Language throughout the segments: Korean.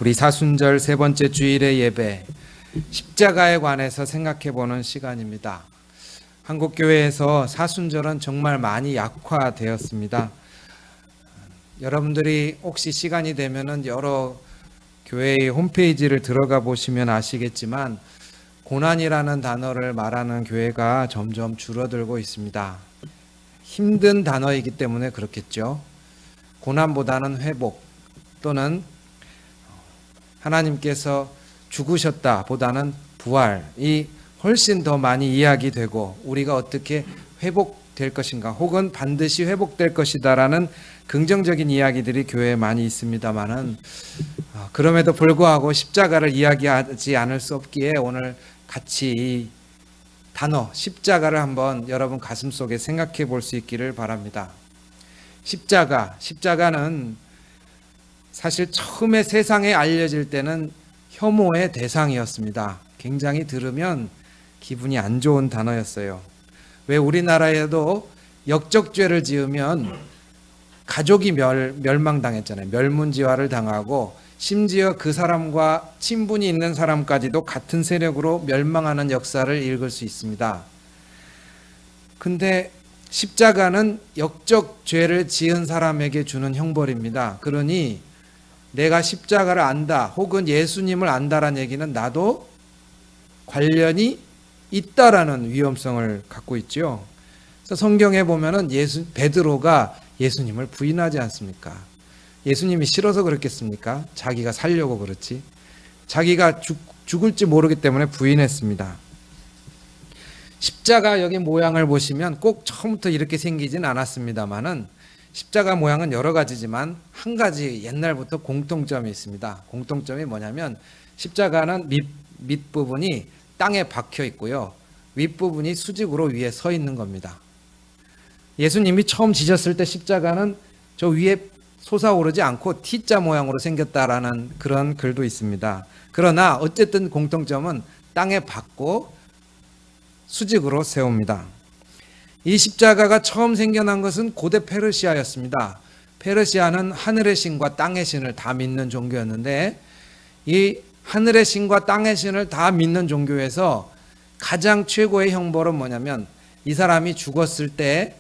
우리 사순절 세 번째 주일의 예배, 십자가에 관해서 생각해 보는 시간입니다. 한국 교회에서 사순절은 정말 많이 약화되었습니다. 여러분들이 혹시 시간이 되면은 여러 교회의 홈페이지를 들어가 보시면 아시겠지만 고난이라는 단어를 말하는 교회가 점점 줄어들고 있습니다. 힘든 단어이기 때문에 그렇겠죠. 고난보다는 회복 또는 하나님께서 죽으셨다 보다는 부활이 훨씬 더 많이 이야기되고 우리가 어떻게 회복될 것인가 혹은 반드시 회복될 것이다라는 긍정적인 이야기들이 교회에 많이 있습니다만은 그럼에도 불구하고 십자가를 이야기하지 않을 수 없기에 오늘 같이 이 단어 십자가를 한번 여러분 가슴속에 생각해 볼 수 있기를 바랍니다. 십자가는 사실 처음에 세상에 알려질 때는 혐오의 대상이었습니다. 굉장히 들으면 기분이 안 좋은 단어였어요. 왜 우리나라에도 역적죄를 지으면 가족이 멸망당했잖아요. 멸문지화를 당하고 심지어 그 사람과 친분이 있는 사람까지도 같은 세력으로 멸망하는 역사를 읽을 수 있습니다. 근데 십자가는 역적죄를 지은 사람에게 주는 형벌입니다. 그러니 내가 십자가를 안다 혹은 예수님을 안다라는 얘기는 나도 관련이 있다라는 위험성을 갖고 있죠. 그래서 성경에 보면은 베드로가 예수님을 부인하지 않습니까? 예수님이 싫어서 그렇겠습니까? 자기가 살려고 그렇지. 자기가 죽을지 모르기 때문에 부인했습니다. 십자가 여기 모양을 보시면 꼭 처음부터 이렇게 생기진 않았습니다만은 십자가 모양은 여러 가지지만 한 가지 옛날부터 공통점이 있습니다. 공통점이 뭐냐면 십자가는 밑부분이 땅에 박혀 있고요. 윗부분이 수직으로 위에 서 있는 겁니다. 예수님이 처음 지셨을 때 십자가는 저 위에 솟아오르지 않고 T자 모양으로 생겼다라는 그런 글도 있습니다. 그러나 어쨌든 공통점은 땅에 박고 수직으로 세웁니다. 이 십자가가 처음 생겨난 것은 고대 페르시아였습니다. 페르시아는 하늘의 신과 땅의 신을 다 믿는 종교였는데 이 하늘의 신과 땅의 신을 다 믿는 종교에서 가장 최고의 형벌은 뭐냐면 이 사람이 죽었을 때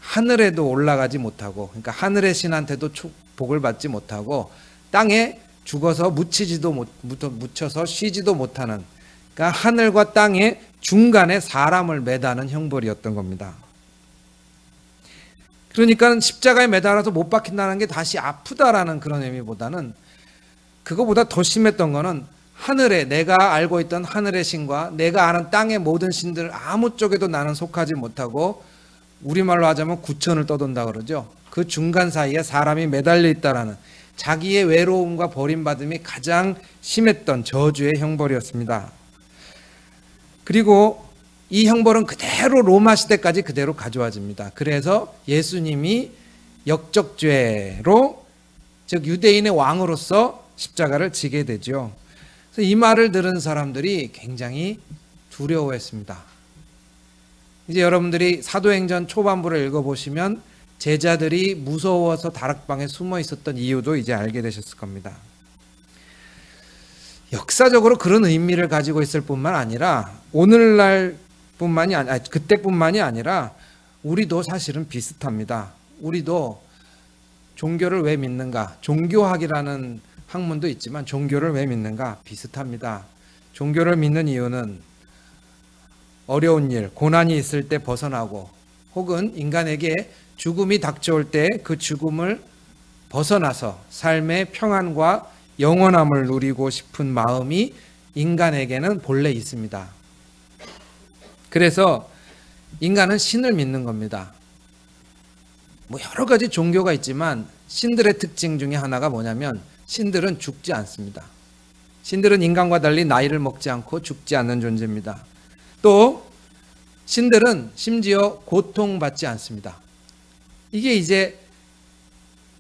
하늘에도 올라가지 못하고 그러니까 하늘의 신한테도 복을 받지 못하고 땅에 죽어서 묻혀서 쉬지도 못하는 그러니까 하늘과 땅의 중간에 사람을 매다는 형벌이었던 겁니다. 그러니까 십자가에 매달아서 못 박힌다는 게 다시 아프다라는 그런 의미보다는 그거보다 더 심했던 거는 하늘에 내가 알고 있던 하늘의 신과 내가 아는 땅의 모든 신들 아무 쪽에도 나는 속하지 못하고 우리말로 하자면 구천을 떠돈다 그러죠. 그 중간 사이에 사람이 매달려 있다라는 자기의 외로움과 버림받음이 가장 심했던 저주의 형벌이었습니다. 그리고 이 형벌은 그대로 로마 시대까지 그대로 가져와집니다. 그래서 예수님이 역적죄로 즉 유대인의 왕으로서 십자가를 지게 되죠. 그래서 이 말을 들은 사람들이 굉장히 두려워했습니다. 이제 여러분들이 사도행전 초반부를 읽어보시면 제자들이 무서워서 다락방에 숨어 있었던 이유도 이제 알게 되셨을 겁니다. 역사적으로 그런 의미를 가지고 있을 뿐만 아니라 그때뿐만이 아니라 우리도 사실은 비슷합니다. 우리도 종교를 왜 믿는가? 종교학이라는 학문도 있지만 종교를 왜 믿는가? 비슷합니다. 종교를 믿는 이유는 어려운 일, 고난이 있을 때 벗어나고 혹은 인간에게 죽음이 닥쳐올 때 그 죽음을 벗어나서 삶의 평안과 영원함을 누리고 싶은 마음이 인간에게는 본래 있습니다. 그래서 인간은 신을 믿는 겁니다. 여러 가지 종교가 있지만 신들의 특징 중에 하나가 뭐냐면 신들은 죽지 않습니다. 신들은 인간과 달리 나이를 먹지 않고 죽지 않는 존재입니다. 또 신들은 심지어 고통받지 않습니다. 이게 이제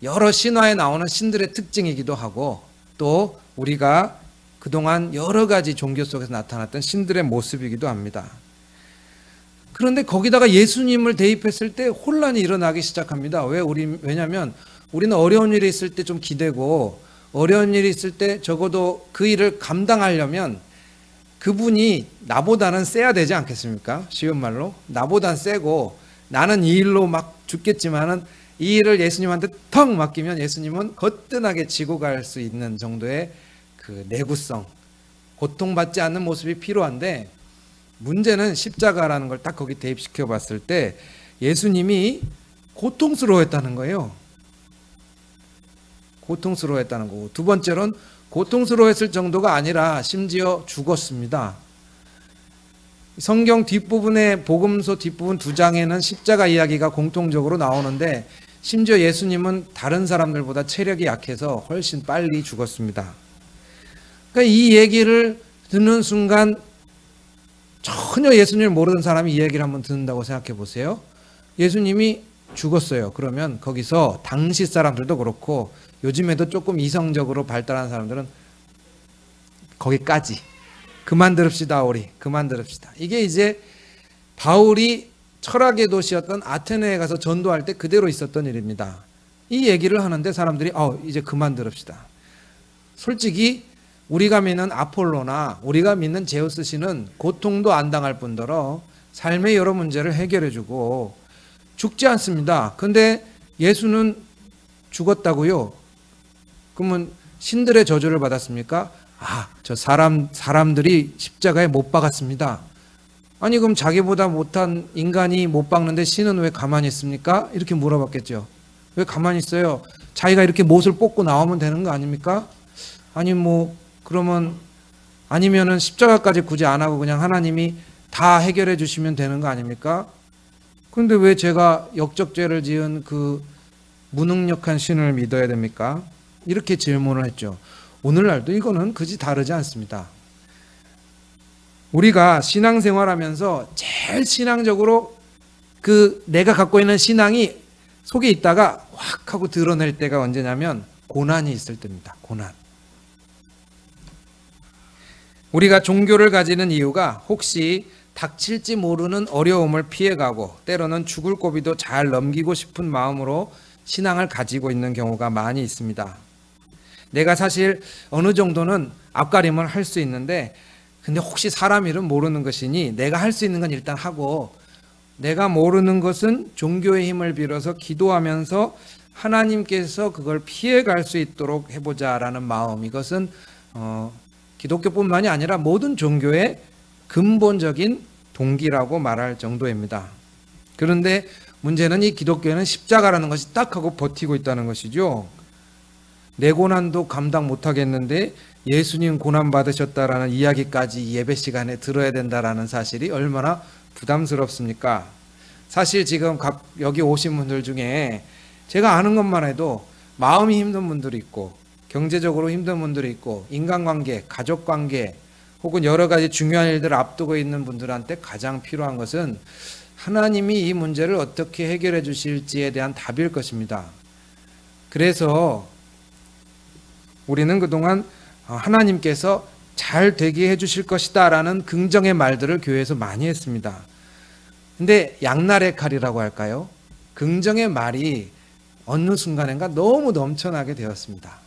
여러 신화에 나오는 신들의 특징이기도 하고 또 우리가 그동안 여러 가지 종교 속에서 나타났던 신들의 모습이기도 합니다. 그런데 거기다가 예수님을 대입했을 때 혼란이 일어나기 시작합니다. 왜냐하면 우리는 어려운 일이 있을 때 좀 기대고 어려운 일이 있을 때 적어도 그 일을 감당하려면 그분이 나보다는 세야 되지 않겠습니까? 쉬운 말로 나보단 세고 나는 이 일로 막 죽겠지만은 이 일을 예수님한테 턱 맡기면 예수님은 거뜬하게 지고 갈 수 있는 정도의 그 내구성, 고통받지 않는 모습이 필요한데, 문제는 십자가라는 걸 딱 거기 대입시켜 봤을 때 예수님이 고통스러워했다는 거예요. 고통스러워했다는 거고, 두 번째로는 고통스러워했을 정도가 아니라 심지어 죽었습니다. 성경 뒷부분에, 복음서 뒷부분 2장에는 십자가 이야기가 공통적으로 나오는데 심지어 예수님은 다른 사람들보다 체력이 약해서 훨씬 빨리 죽었습니다. 그러니까 이 얘기를 듣는 순간 전혀 예수님을 모르는 사람이 이 얘기를 한번 듣는다고 생각해 보세요. 예수님이 죽었어요. 그러면 거기서 당시 사람들도 그렇고 요즘에도 조금 이성적으로 발달한 사람들은 거기까지 그만 들읍시다. 우리 그만 들읍시다. 이게 이제 바울이 철학의 도시였던 아테네에 가서 전도할 때 그대로 있었던 일입니다. 이 얘기를 하는데 사람들이 이제 그만 들읍시다. 솔직히 우리가 믿는 아폴로나 우리가 믿는 제우스 신은 고통도 안 당할 뿐더러 삶의 여러 문제를 해결해주고 죽지 않습니다. 근데 예수는 죽었다고요? 그러면 신들의 저주를 받았습니까? 저 사람들이 십자가에 못 박았습니다. 아니 그럼 자기보다 못한 인간이 못 박는데 신은 왜 가만히 있습니까? 이렇게 물어봤겠죠. 왜 가만히 있어요? 자기가 이렇게 못을 뽑고 나오면 되는 거 아닙니까? 아니 그러면 아니면은 십자가까지 굳이 안 하고 그냥 하나님이 다 해결해 주시면 되는 거 아닙니까? 그런데 왜 제가 역적죄를 지은 그 무능력한 신을 믿어야 됩니까? 이렇게 질문을 했죠. 오늘날도 이거는 그지 다르지 않습니다. 우리가 신앙생활하면서 제일 신앙적으로 그 내가 갖고 있는 신앙이 속에 있다가 확 하고 드러낼 때가 언제냐면 고난이 있을 때입니다. 고난. 우리가 종교를 가지는 이유가 혹시 닥칠지 모르는 어려움을 피해가고 때로는 죽을 고비도 잘 넘기고 싶은 마음으로 신앙을 가지고 있는 경우가 많이 있습니다. 내가 사실 어느 정도는 앞가림을 할 수 있는데 근데 혹시 사람 일은 모르는 것이니 내가 할 수 있는 건 일단 하고 내가 모르는 것은 종교의 힘을 빌어서 기도하면서 하나님께서 그걸 피해갈 수 있도록 해보자라는 마음, 이것은 기독교뿐만이 아니라 모든 종교의 근본적인 동기라고 말할 정도입니다. 그런데 문제는 이 기독교에는 십자가라는 것이 딱 하고 버티고 있다는 것이죠. 내 고난도 감당 못하겠는데 예수님 고난 받으셨다라는 이야기까지 예배 시간에 들어야 된다라는 사실이 얼마나 부담스럽습니까? 사실 지금 여기 오신 분들 중에 제가 아는 것만 해도 마음이 힘든 분들이 있고 경제적으로 힘든 분들이 있고 인간관계, 가족관계 혹은 여러 가지 중요한 일들을 앞두고 있는 분들한테 가장 필요한 것은 하나님이 이 문제를 어떻게 해결해 주실지에 대한 답일 것입니다. 그래서 우리는 그동안 하나님께서 잘 되게 해주실 것이다 라는 긍정의 말들을 교회에서 많이 했습니다. 근데 양날의 칼이라고 할까요? 긍정의 말이 어느 순간인가 너무 넘쳐나게 되었습니다.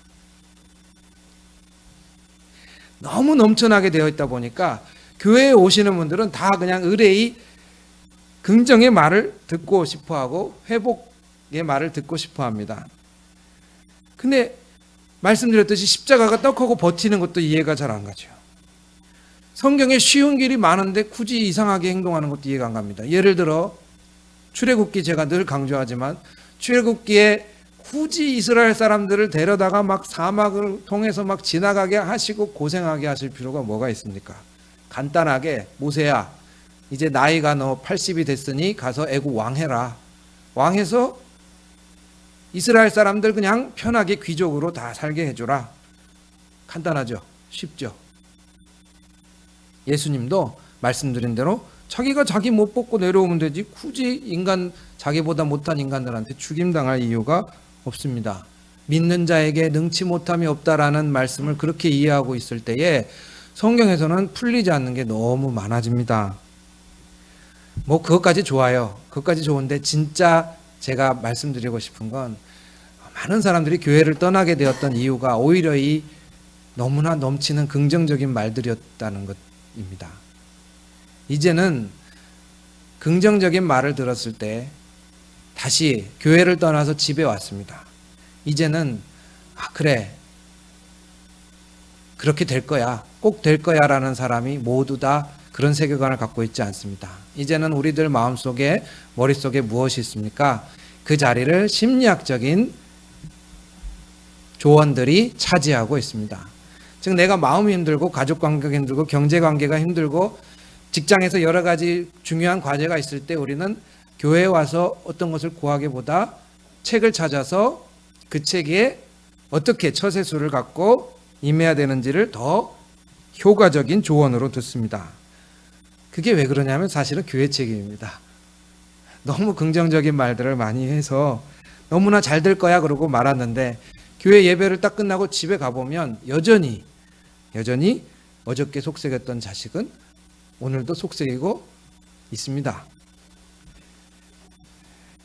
너무 넘쳐나게 되어 있다 보니까 교회에 오시는 분들은 다 그냥 의뢰의 긍정의 말을 듣고 싶어하고 회복의 말을 듣고 싶어합니다. 근데 말씀드렸듯이 십자가가 떡하고 버티는 것도 이해가 잘 안 가죠. 성경에 쉬운 길이 많은데 굳이 이상하게 행동하는 것도 이해가 안 갑니다. 예를 들어 출애굽기, 제가 늘 강조하지만 출애굽기에 굳이 이스라엘 사람들을 데려다가 막 사막을 통해서 막 지나가게 하시고 고생하게 하실 필요가 뭐가 있습니까? 간단하게 모세야, 이제 나이가 너 80이 됐으니 가서 애국 왕해라. 왕해서 이스라엘 사람들 그냥 편하게 귀족으로 다 살게 해줘라. 간단하죠? 쉽죠? 예수님도 말씀드린 대로 자기가 자기 못 뽑고 내려오면 되지 굳이 자기보다 못한 인간들한테 죽임당할 이유가 없습니다. 믿는 자에게 능치 못함이 없다라는 말씀을 그렇게 이해하고 있을 때에 성경에서는 풀리지 않는 게 너무 많아집니다. 그것까지 좋아요. 그것까지 좋은데 진짜 제가 말씀드리고 싶은 건 많은 사람들이 교회를 떠나게 되었던 이유가 오히려 이 너무나 넘치는 긍정적인 말들이었다는 것입니다. 이제는 긍정적인 말을 들었을 때 다시 교회를 떠나서 집에 왔습니다. 이제는 그래, 그렇게 될 거야, 꼭 될 거야 라는 사람이 모두 다 그런 세계관을 갖고 있지 않습니다. 이제는 우리들 마음속에, 머릿속에 무엇이 있습니까? 그 자리를 심리학적인 조언들이 차지하고 있습니다. 즉 내가 마음이 힘들고 가족관계가 힘들고 경제관계가 힘들고 직장에서 여러 가지 중요한 과제가 있을 때 우리는 교회에 와서 어떤 것을 구하기보다 책을 찾아서 그 책에 어떻게 처세술을 갖고 임해야 되는지를 더 효과적인 조언으로 듣습니다. 그게 왜 그러냐면 사실은 교회 책임입니다. 너무 긍정적인 말들을 많이 해서 너무나 잘 될 거야 그러고 말았는데 교회 예배를 딱 끝나고 집에 가보면 여전히 어저께 속삭였던 자식은 오늘도 속삭이고 있습니다.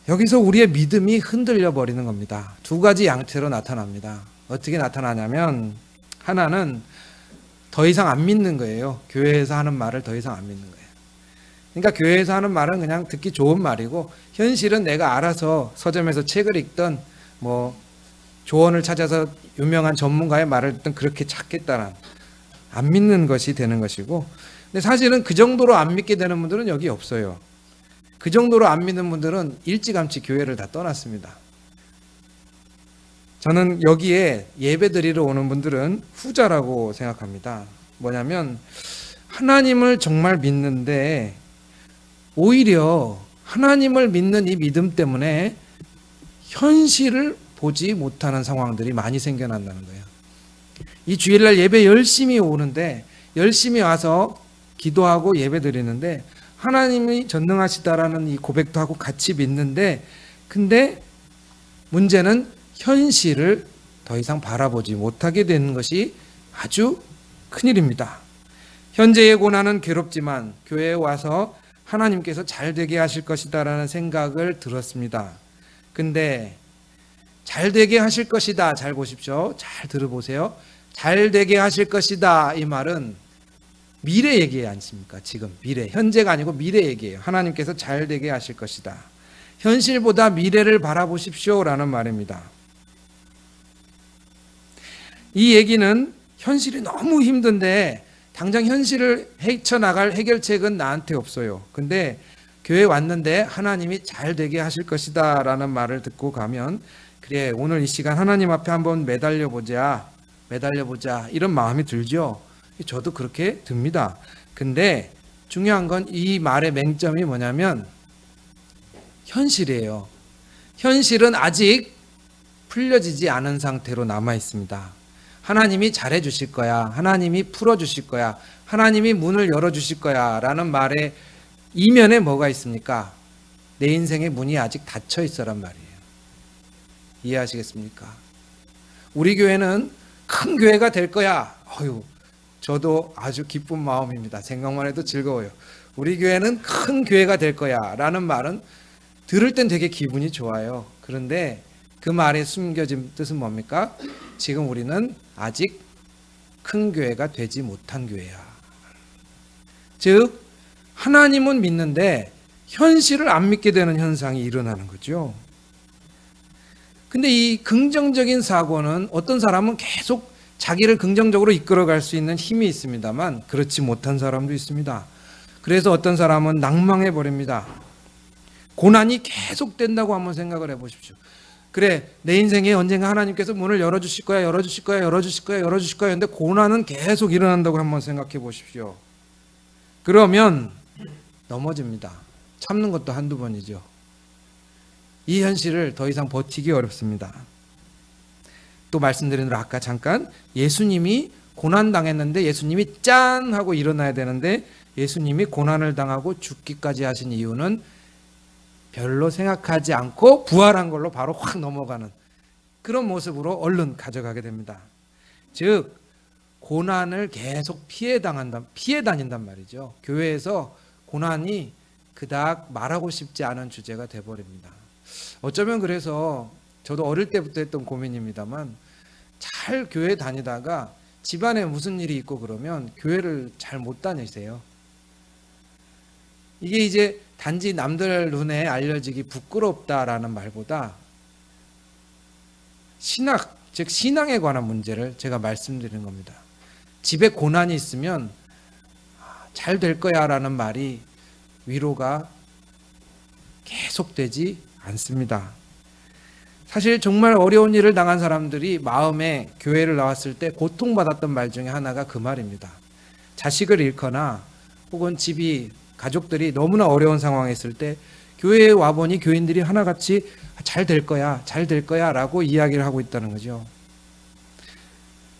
여기서 우리의 믿음이 흔들려 버리는 겁니다. 두 가지 양태로 나타납니다. 어떻게 나타나냐면 하나는 더 이상 안 믿는 거예요. 교회에서 하는 말을 더 이상 안 믿는 거예요. 그러니까 교회에서 하는 말은 그냥 듣기 좋은 말이고 현실은 내가 알아서 서점에서 책을 읽든 뭐 조언을 찾아서 유명한 전문가의 말을 듣든 그렇게 찾겠다는, 안 믿는 것이 되는 것이고, 근데 사실은 그 정도로 안 믿게 되는 분들은 여기 없어요. 그 정도로 안 믿는 분들은 일찌감치 교회를 다 떠났습니다. 저는 여기에 예배 드리러 오는 분들은 후자라고 생각합니다. 뭐냐면 하나님을 정말 믿는데 오히려 하나님을 믿는 이 믿음 때문에 현실을 보지 못하는 상황들이 많이 생겨난다는 거예요. 이 주일날 예배 열심히 오는데, 열심히 와서 기도하고 예배 드리는데 하나님이 전능하시다라는 이 고백도 하고 같이 믿는데, 근데 문제는 현실을 더 이상 바라보지 못하게 되는 것이 아주 큰일입니다. 현재의 고난은 괴롭지만 교회에 와서 하나님께서 잘 되게 하실 것이다라는 생각을 들었습니다. 근데 잘 되게 하실 것이다, 잘 보십시오. 잘 들어보세요. 잘 되게 하실 것이다, 이 말은 미래 얘기지 않습니까? 지금 미래, 현재가 아니고 미래 얘기예요. 하나님께서 잘 되게 하실 것이다. 현실보다 미래를 바라보십시오 라는 말입니다. 이 얘기는 현실이 너무 힘든데 당장 현실을 헤쳐나갈 해결책은 나한테 없어요. 근데 교회 왔는데 하나님이 잘 되게 하실 것이다 라는 말을 듣고 가면, 그래 오늘 이 시간 하나님 앞에 한번 매달려보자 이런 마음이 들죠. 저도 그렇게 듭니다. 근데 중요한 건 이 말의 맹점이 뭐냐면 현실이에요. 현실은 아직 풀려지지 않은 상태로 남아 있습니다. 하나님이 잘해 주실 거야, 하나님이 풀어 주실 거야, 하나님이 문을 열어 주실 거야 라는 말에 이면에 뭐가 있습니까? 내 인생의 문이 아직 닫혀 있어란 말이에요. 이해하시겠습니까? 우리 교회는 큰 교회가 될 거야. 저도 아주 기쁜 마음입니다. 생각만 해도 즐거워요. 우리 교회는 큰 교회가 될 거야 라는 말은 들을 땐 되게 기분이 좋아요. 그런데 그 말에 숨겨진 뜻은 뭡니까? 지금 우리는 아직 큰 교회가 되지 못한 교회야. 즉 하나님은 믿는데 현실을 안 믿게 되는 현상이 일어나는 거죠. 근데 이 긍정적인 사고는 어떤 사람은 계속 자기를 긍정적으로 이끌어갈 수 있는 힘이 있습니다만 그렇지 못한 사람도 있습니다. 그래서 어떤 사람은 낭망해 버립니다. 고난이 계속 된다고 한번 생각을 해보십시오. 그래, 내 인생에 언젠가 하나님께서 문을 열어주실 거야, 열어주실 거야, 열어주실 거야, 열어주실 거야. 근데 고난은 계속 일어난다고 한번 생각해 보십시오. 그러면 넘어집니다. 참는 것도 한두 번이죠. 이 현실을 더 이상 버티기 어렵습니다. 또 말씀드린 대로 아까 잠깐 예수님이 고난당했는데 예수님이 짠 하고 일어나야 되는데 예수님이 고난을 당하고 죽기까지 하신 이유는 별로 생각하지 않고 부활한 걸로 바로 확 넘어가는 그런 모습으로 얼른 가져가게 됩니다. 즉 고난을 계속 피해 다닌단 말이죠. 교회에서 고난이 그닥 말하고 싶지 않은 주제가 돼버립니다. 어쩌면 그래서 저도 어릴 때부터 했던 고민입니다만 잘 교회 다니다가 집안에 무슨 일이 있고 그러면 교회를 잘 못 다니세요. 이게 이제 단지 남들 눈에 알려지기 부끄럽다라는 말보다 신학, 즉 신앙에 관한 문제를 제가 말씀드리는 겁니다. 집에 고난이 있으면 잘 될 거야 라는 말이 위로가 계속되지 않습니다. 사실 정말 어려운 일을 당한 사람들이 마음에 교회를 나왔을 때 고통받았던 말 중에 하나가 그 말입니다. 자식을 잃거나 혹은 집이 가족들이 너무나 어려운 상황에 있을 때 교회에 와보니 교인들이 하나같이 잘 될 거야, 잘 될 거야 라고 이야기를 하고 있다는 거죠.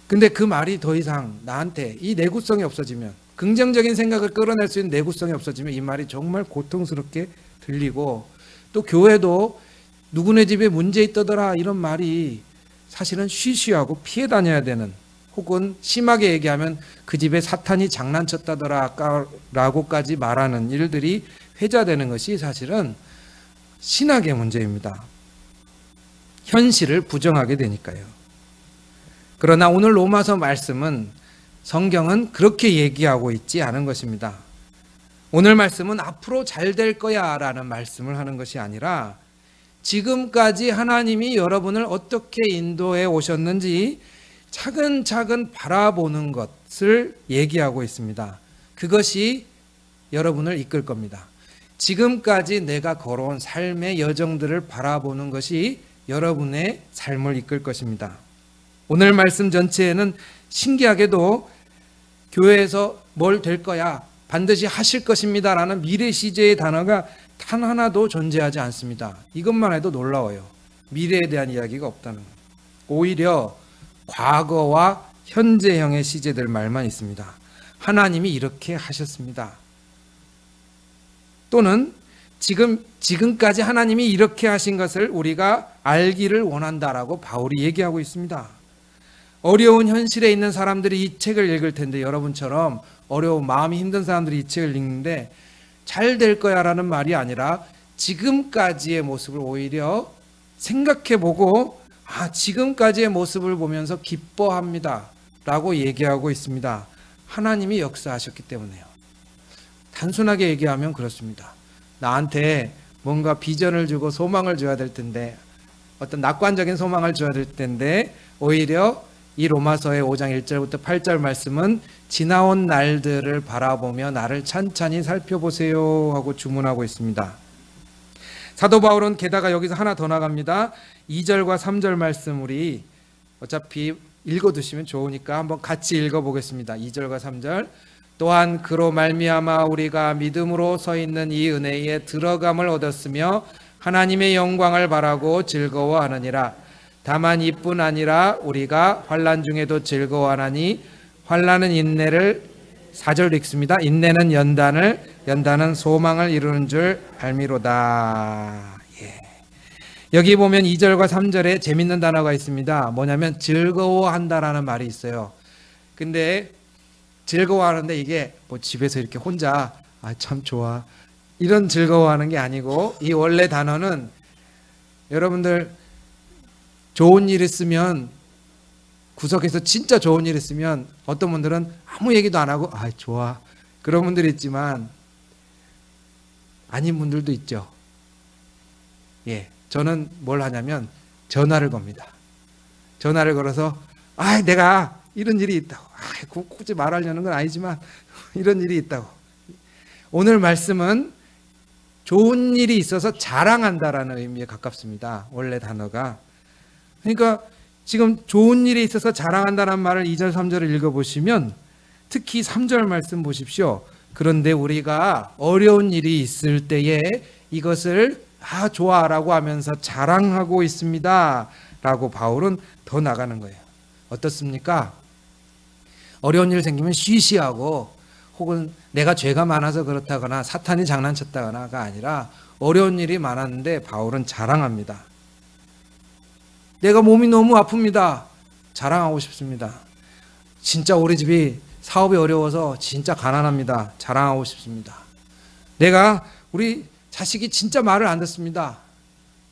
근데 그 말이 더 이상 나한테 이 내구성이 없어지면, 긍정적인 생각을 끌어낼 수 있는 내구성이 없어지면 이 말이 정말 고통스럽게 들리고, 또 교회도 누구네 집에 문제 있다더라 이런 말이 사실은 쉬쉬하고 피해 다녀야 되는, 혹은 심하게 얘기하면 그 집에 사탄이 장난쳤다더라 라고까지 말하는 일들이 회자되는 것이 사실은 신학의 문제입니다. 현실을 부정하게 되니까요. 그러나 오늘 로마서 말씀은, 성경은 그렇게 얘기하고 있지 않은 것입니다. 오늘 말씀은 앞으로 잘 될 거야 라는 말씀을 하는 것이 아니라 지금까지 하나님이 여러분을 어떻게 인도해 오셨는지 차근차근 바라보는 것을 얘기하고 있습니다. 그것이 여러분을 이끌 겁니다. 지금까지 내가 걸어온 삶의 여정들을 바라보는 것이 여러분의 삶을 이끌 것입니다. 오늘 말씀 전체에는 신기하게도 교회에서 뭘 될 거야, 반드시 하실 것입니다 라는 미래 시제의 단어가 단 하나도 존재하지 않습니다. 이것만 해도 놀라워요. 미래에 대한 이야기가 없다는 것. 오히려 과거와 현재형의 시제들 말만 있습니다. 하나님이 이렇게 하셨습니다. 또는 지금까지 하나님이 이렇게 하신 것을 우리가 알기를 원한다라고 바울이 얘기하고 있습니다. 어려운 현실에 있는 사람들이 이 책을 읽을 텐데, 여러분처럼 어려운 마음이 힘든 사람들이 이 책을 읽는데 잘 될 거야 라는 말이 아니라 지금까지의 모습을 오히려 생각해보고 지금까지의 모습을 보면서 기뻐합니다 라고 얘기하고 있습니다. 하나님이 역사하셨기 때문에요. 단순하게 얘기하면 그렇습니다. 나한테 뭔가 비전을 주고 소망을 줘야 될 텐데, 어떤 낙관적인 소망을 줘야 될 텐데, 오히려 이 로마서의 5장 1절부터 8절 말씀은 지나온 날들을 바라보며 나를 찬찬히 살펴보세요 하고 주문하고 있습니다. 사도 바울은 게다가 여기서 하나 더 나갑니다. 2절과 3절 말씀 우리 어차피 읽어두시면 좋으니까 한번 같이 읽어보겠습니다. 2절과 3절. 또한 그로 말미암아 우리가 믿음으로 서 있는 이 은혜에 들어감을 얻었으며 하나님의 영광을 바라고 즐거워하느니라. 다만 이뿐 아니라 우리가 환난 중에도 즐거워하나니 환난은 인내를, 4절 읽습니다. 인내는 연단을, 연단은 소망을 이루는 줄 알미로다. 여기 보면 2절과 3절에 재밌는 단어가 있습니다. 뭐냐면 즐거워한다라는 말이 있어요. 근데 즐거워하는데 이게 뭐 집에서 이렇게 혼자 참 좋아 이런 즐거워하는 게 아니고, 이 원래 단어는 여러분들 좋은 일 있으면, 구석에서 진짜 좋은 일 있으면 어떤 분들은 아무 얘기도 안 하고 좋아 그런 분들이 있지만 아닌 분들도 있죠. 저는 뭘 하냐면 전화를 겁니다. 전화를 걸어서 내가 이런 일이 있다고, 굳이 말하려는 건 아니지만 이런 일이 있다고. 오늘 말씀은 좋은 일이 있어서 자랑한다라는 의미에 가깝습니다. 원래 단어가. 그러니까 지금 좋은 일이 있어서 자랑한다는 말을 2절 3절을 읽어보시면, 특히 3절 말씀 보십시오. 그런데 우리가 어려운 일이 있을 때에 이것을 좋아라고 하면서 자랑하고 있습니다 라고 바울은 더 나가는 거예요. 어떻습니까? 어려운 일 생기면 쉬쉬하고, 혹은 내가 죄가 많아서 그렇다거나 사탄이 장난쳤다거나가 아니라 어려운 일이 많았는데 바울은 자랑합니다. 내가 몸이 너무 아픕니다. 자랑하고 싶습니다. 진짜 우리 집이 사업이 어려워서 진짜 가난합니다. 자랑하고 싶습니다. 우리 자식이 진짜 말을 안 듣습니다.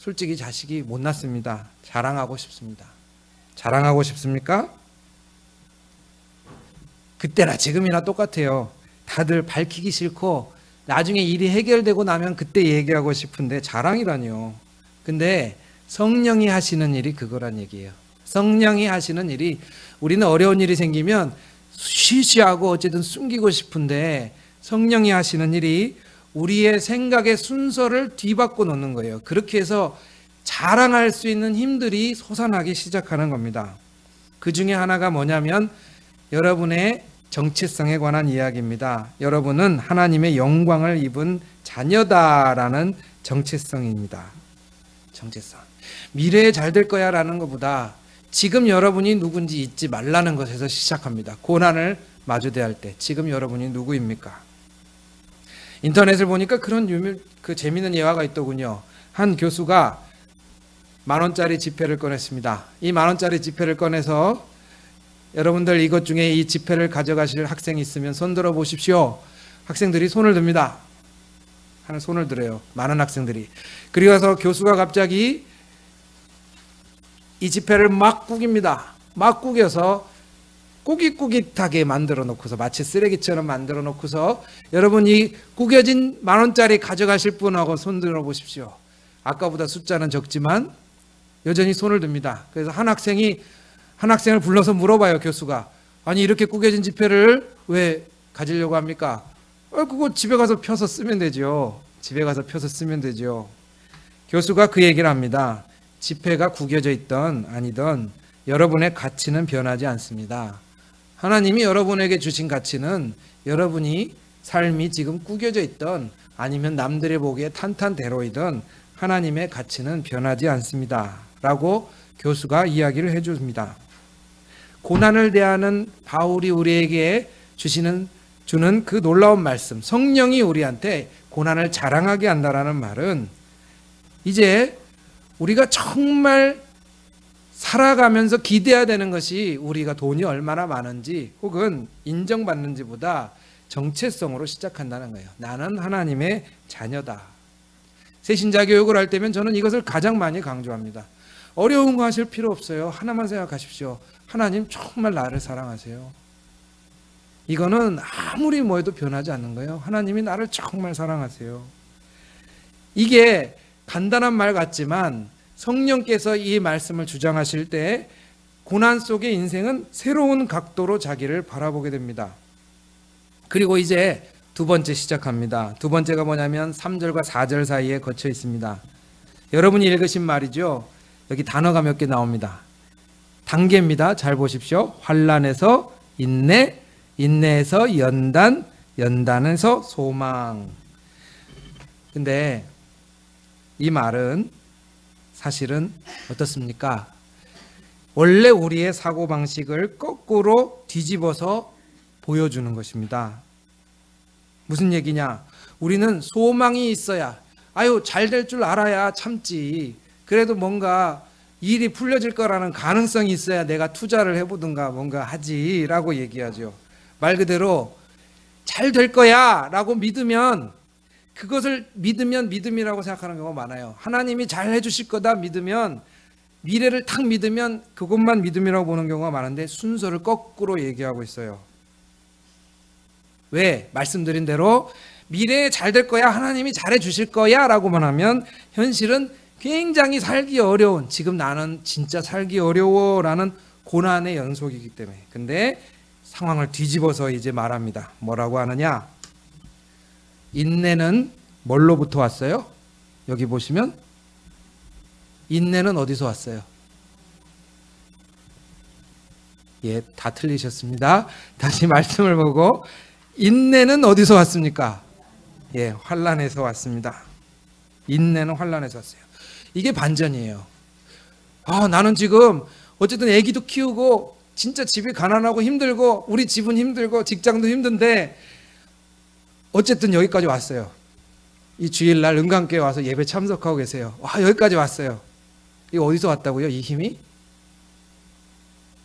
솔직히 자식이 못 낳습니다. 자랑하고 싶습니다. 자랑하고 싶습니까? 그때나 지금이나 똑같아요. 다들 밝히기 싫고 나중에 일이 해결되고 나면 그때 얘기하고 싶은데 자랑이라니요. 근데 성령이 하시는 일이 그거란 얘기예요. 성령이 하시는 일이, 우리는 어려운 일이 생기면 쉬쉬하고 어쨌든 숨기고 싶은데 성령이 하시는 일이 우리의 생각의 순서를 뒤바꿔 놓는 거예요. 그렇게 해서 자랑할 수 있는 힘들이 솟아나기 시작하는 겁니다. 그 중에 하나가 뭐냐면 여러분의 정체성에 관한 이야기입니다. 여러분은 하나님의 영광을 입은 자녀다라는 정체성입니다. 정체성. 미래에 잘 될 거야 라는 것보다 지금 여러분이 누군지 잊지 말라는 것에서 시작합니다. 고난을 마주대할 때 지금 여러분이 누구입니까? 인터넷을 보니까 그런 재미있는 예화가 있더군요. 한 교수가 10,000원짜리 지폐를 꺼냈습니다. 이 10,000원짜리 지폐를 꺼내서 여러분들 이것 중에 이 지폐를 가져가실 학생이 있으면 손 들어 보십시오. 학생들이 손을 듭니다. 하는 손을 들어요. 많은 학생들이. 그리고 나서 교수가 갑자기 이 지폐를 막 구깁니다. 막 구겨서 꾸깃꾸깃하게 만들어 놓고서 마치 쓰레기처럼 만들어 놓고서 여러분 이 구겨진 10,000원짜리 가져가실 분하고 손 들어 보십시오. 아까보다 숫자는 적지만 여전히 손을 듭니다. 그래서 한 학생을 불러서 물어봐요. 교수가. 아니 이렇게 구겨진 지폐를 왜 가지려고 합니까? 그거 집에 가서 펴서 쓰면 되죠. 집에 가서 펴서 쓰면 되죠. 교수가 그 얘기를 합니다. 지폐가 구겨져 있던 아니던 여러분의 가치는 변하지 않습니다. 하나님이 여러분에게 주신 가치는 여러분이 삶이 지금 구겨져 있던 아니면 남들의 보기에 탄탄대로이던 하나님의 가치는 변하지 않습니다. 라고 교수가 이야기를 해줍니다. 고난을 대하는 바울이 우리에게 주는 그 놀라운 말씀, 성령이 우리한테 고난을 자랑하게 한다라는 말은 이제 우리가 정말 살아가면서 기대해야 되는 것이 우리가 돈이 얼마나 많은지 혹은 인정받는지보다 정체성으로 시작한다는 거예요. 나는 하나님의 자녀다. 새신자 교육을 할 때면 저는 이것을 가장 많이 강조합니다. 어려운 거 하실 필요 없어요. 하나만 생각하십시오. 하나님 정말 나를 사랑하세요. 이거는 아무리 뭐 해도 변하지 않는 거예요. 하나님이 나를 정말 사랑하세요. 이게 간단한 말 같지만 성령께서 이 말씀을 주장하실 때 고난 속의 인생은 새로운 각도로 자기를 바라보게 됩니다. 그리고 이제 두 번째 시작합니다. 두 번째가 뭐냐면 3절과 4절 사이에 거쳐 있습니다. 여러분이 읽으신 말이죠. 여기 단어가 몇 개 나옵니다. 단계입니다. 잘 보십시오. 환난에서 인내, 인내에서 연단, 연단에서 소망. 근데 이 말은 사실은 어떻습니까? 원래 우리의 사고방식을 거꾸로 뒤집어서 보여주는 것입니다. 무슨 얘기냐? 우리는 소망이 있어야, 잘 될 줄 알아야 참지. 그래도 뭔가 일이 풀려질 거라는 가능성이 있어야 내가 투자를 해보든가 뭔가 하지라고 얘기하죠. 말 그대로 잘 될 거야 라고 믿으면, 그것을 믿으면 믿음이라고 생각하는 경우가 많아요. 하나님이 잘 해주실 거다 믿으면, 미래를 탁 믿으면 그것만 믿음이라고 보는 경우가 많은데 순서를 거꾸로 얘기하고 있어요. 왜? 말씀드린 대로 미래에 잘 될 거야, 하나님이 잘해 주실 거야 라고만 하면 현실은 굉장히 살기 어려운, 지금 나는 진짜 살기 어려워 라는 고난의 연속이기 때문에. 근데 상황을 뒤집어서 이제 말합니다. 뭐라고 하느냐? 인내는 뭘로부터 왔어요? 여기 보시면 인내는 어디서 왔어요? 예, 다 틀리셨습니다. 다시 말씀을 보고, 인내는 어디서 왔습니까? 예, 환난에서 왔습니다. 인내는 환난에서 왔어요. 이게 반전이에요. 나는 지금 어쨌든 아기도 키우고 진짜 집이 가난하고 힘들고 우리 집은 힘들고 직장도 힘든데 어쨌든 여기까지 왔어요. 이 주일날 은강교회 와서 예배 참석하고 계세요. 여기까지 왔어요. 이거 어디서 왔다고요? 이 힘이?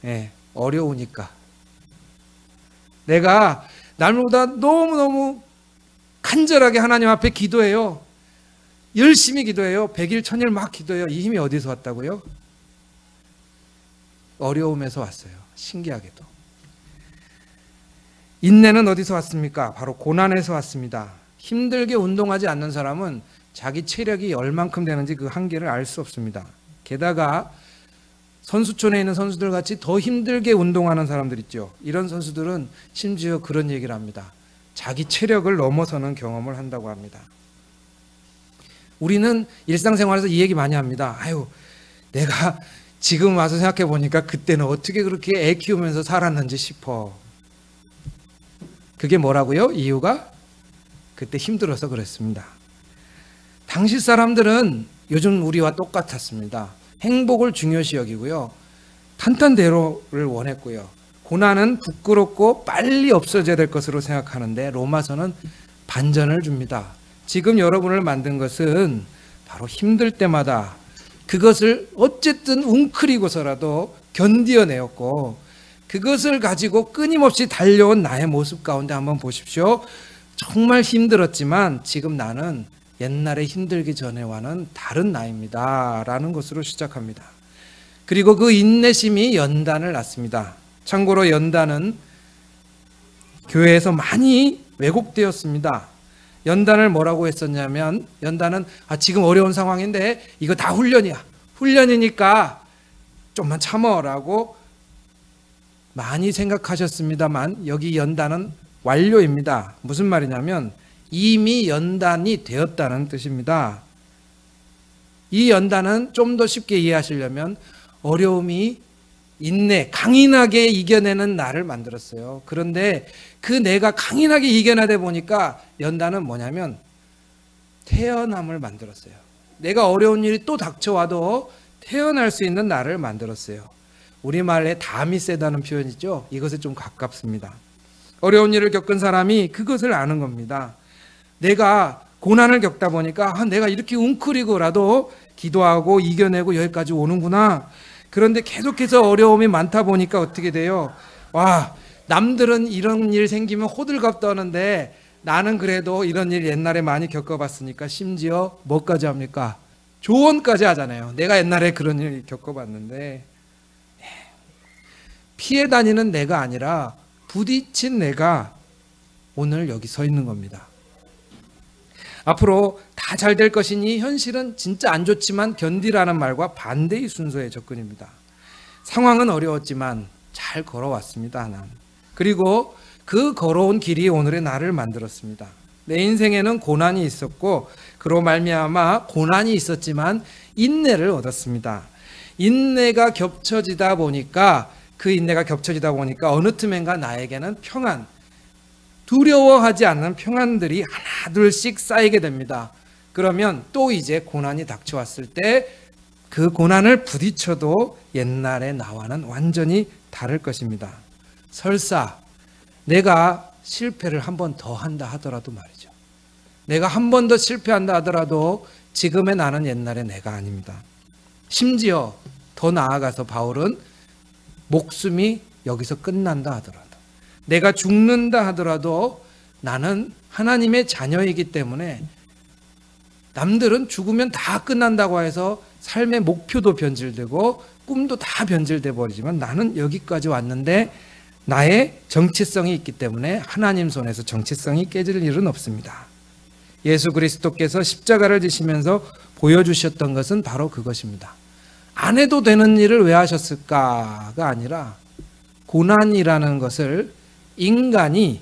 예, 어려우니까. 내가 날마다 너무너무 간절하게 하나님 앞에 기도해요. 열심히 기도해요. 100일, 1000일 막 기도해요. 이 힘이 어디서 왔다고요? 어려움에서 왔어요. 신기하게도. 인내는 어디서 왔습니까? 바로 고난에서 왔습니다. 힘들게 운동하지 않는 사람은 자기 체력이 얼만큼 되는지 그 한계를 알 수 없습니다. 게다가 선수촌에 있는 선수들 같이 더 힘들게 운동하는 사람들 있죠. 이런 선수들은 심지어 그런 얘기를 합니다. 자기 체력을 넘어서는 경험을 한다고 합니다. 우리는 일상생활에서 이 얘기 많이 합니다. 아유, 내가 지금 와서 생각해 보니까 그때는 어떻게 그렇게 애 키우면서 살았는지 싶어. 그게 뭐라고요? 이유가 그때 힘들어서 그랬습니다. 당시 사람들은 요즘 우리와 똑같았습니다. 행복을 중요시 여기고요. 탄탄대로를 원했고요. 고난은 부끄럽고 빨리 없어져야 될 것으로 생각하는데 로마서는 반전을 줍니다. 지금 여러분을 만든 것은 바로 힘들 때마다 그것을 어쨌든 웅크리고서라도 견디어내었고 그것을 가지고 끊임없이 달려온 나의 모습 가운데 한번 보십시오. 정말 힘들었지만 지금 나는 옛날에 힘들기 전에와는 다른 나입니다 라는 것으로 시작합니다. 그리고 그 인내심이 연단을 낳습니다. 참고로 연단은 교회에서 많이 왜곡되었습니다. 연단을 뭐라고 했었냐면 연단은 지금 어려운 상황인데 이거 다 훈련이야. 훈련이니까 좀만 참어라고 많이 생각하셨습니다만 여기 연단은 완료입니다. 무슨 말이냐면 이미 연단이 되었다는 뜻입니다. 이 연단은 좀 더 쉽게 이해하시려면 어려움이 인내, 강인하게 이겨내는 나를 만들었어요. 그런데 그 내가 강인하게 이겨내다 보니까 연단은 뭐냐면 태어남을 만들었어요. 내가 어려운 일이 또 닥쳐와도 태어날 수 있는 나를 만들었어요. 우리말에 담이 세다는 표현 있죠? 이것에 좀 가깝습니다. 어려운 일을 겪은 사람이 그것을 아는 겁니다. 내가 고난을 겪다 보니까 내가 이렇게 웅크리고라도 기도하고 이겨내고 여기까지 오는구나. 그런데 계속해서 어려움이 많다 보니까 어떻게 돼요? 와, 남들은 이런 일 생기면 호들갑 떠는데 나는 그래도 이런 일 옛날에 많이 겪어봤으니까 심지어 뭐까지 합니까? 조언까지 하잖아요. 내가 옛날에 그런 일 겪어봤는데 피해 다니는 내가 아니라 부딪힌 내가 오늘 여기 서 있는 겁니다. 앞으로 다 잘 될 것이니 현실은 진짜 안 좋지만 견디라는 말과 반대의 순서의 접근입니다. 상황은 어려웠지만 잘 걸어왔습니다. 난. 그리고 그 걸어온 길이 오늘의 나를 만들었습니다. 내 인생에는 고난이 있었고 그로 말미암아 고난이 있었지만 인내를 얻었습니다. 인내가 겹쳐지다 보니까 어느 틈엔가 나에게는 평안, 두려워하지 않는 평안들이 하나 둘씩 쌓이게 됩니다. 그러면 또 이제 고난이 닥쳐왔을 때 그 고난을 부딪혀도 옛날의 나와는 완전히 다를 것입니다. 설사 내가 실패를 한 번 더 한다 하더라도 말이죠. 내가 한 번 더 실패한다 하더라도 지금의 나는 옛날의 내가 아닙니다. 심지어 더 나아가서 바울은 목숨이 여기서 끝난다 하더라도 내가 죽는다 하더라도 나는 하나님의 자녀이기 때문에 남들은 죽으면 다 끝난다고 해서 삶의 목표도 변질되고 꿈도 다 변질돼 버리지만 나는 여기까지 왔는데 나의 정체성이 있기 때문에 하나님 손에서 정체성이 깨질 일은 없습니다. 예수 그리스도께서 십자가를 지시면서 보여주셨던 것은 바로 그것입니다. 안 해도 되는 일을 왜 하셨을까가 아니라 고난이라는 것을 인간이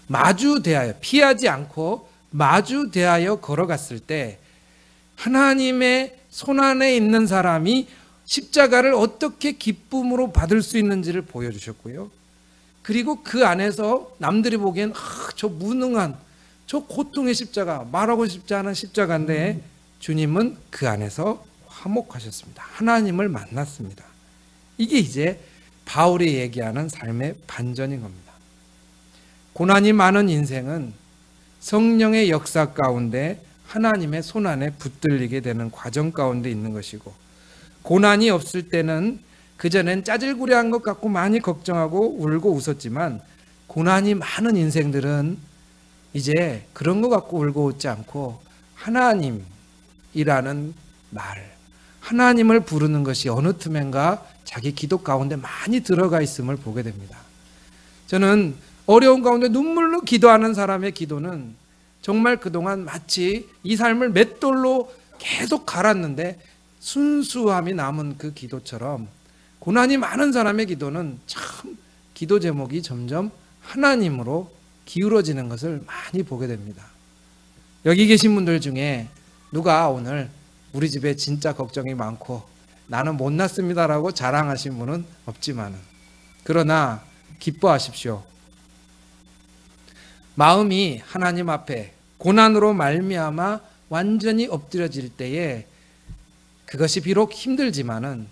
마주대하여 피하지 않고 마주대하여 걸어갔을 때 하나님의 손안에 있는 사람이 십자가를 어떻게 기쁨으로 받을 수 있는지를 보여주셨고요. 그리고 그 안에서 남들이 보기엔 저 무능한 저 고통의 십자가, 말하고 싶지 않은 십자가인데 주님은 그 안에서 화목하셨습니다. 하나님을 만났습니다. 이게 이제 바울이 얘기하는 삶의 반전인 겁니다. 고난이 많은 인생은 성령의 역사 가운데 하나님의 손안에 붙들리게 되는 과정 가운데 있는 것이고, 고난이 없을 때는 그전엔 짜질구레한 것 같고 많이 걱정하고 울고 웃었지만 고난이 많은 인생들은 이제 그런 것 갖고 울고 웃지 않고 하나님, 주님이라는 말, 하나님을 부르는 것이 어느 틈엔가 자기 기도 가운데 많이 들어가 있음을 보게 됩니다. 저는 어려운 가운데 눈물로 기도하는 사람의 기도는 정말 그동안 마치 이 삶을 맷돌로 계속 갈았는데 순수함이 남은 그 기도처럼, 고난이 많은 사람의 기도는 참 기도 제목이 점점 하나님으로 기울어지는 것을 많이 보게 됩니다. 여기 계신 분들 중에 누가 오늘 우리 집에 진짜 걱정이 많고 나는 못났습니다라고 자랑하신 분은 없지만은, 그러나 기뻐하십시오. 마음이 하나님 앞에 고난으로 말미암아 완전히 엎드려질 때에 그것이 비록 힘들지만은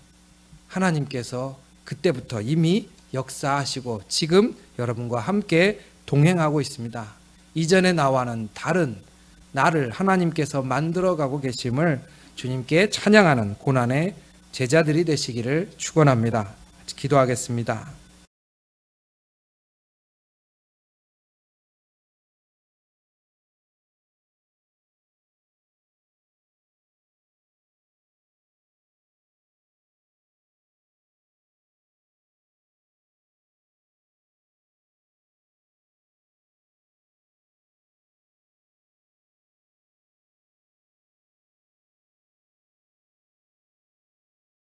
하나님께서 그때부터 이미 역사하시고 지금 여러분과 함께 동행하고 있습니다. 이전의 나와는 다른 나를 하나님께서 만들어가고 계심을 주님께 찬양하는 고난의 제자들이 되시기를 축원합니다. 기도하겠습니다.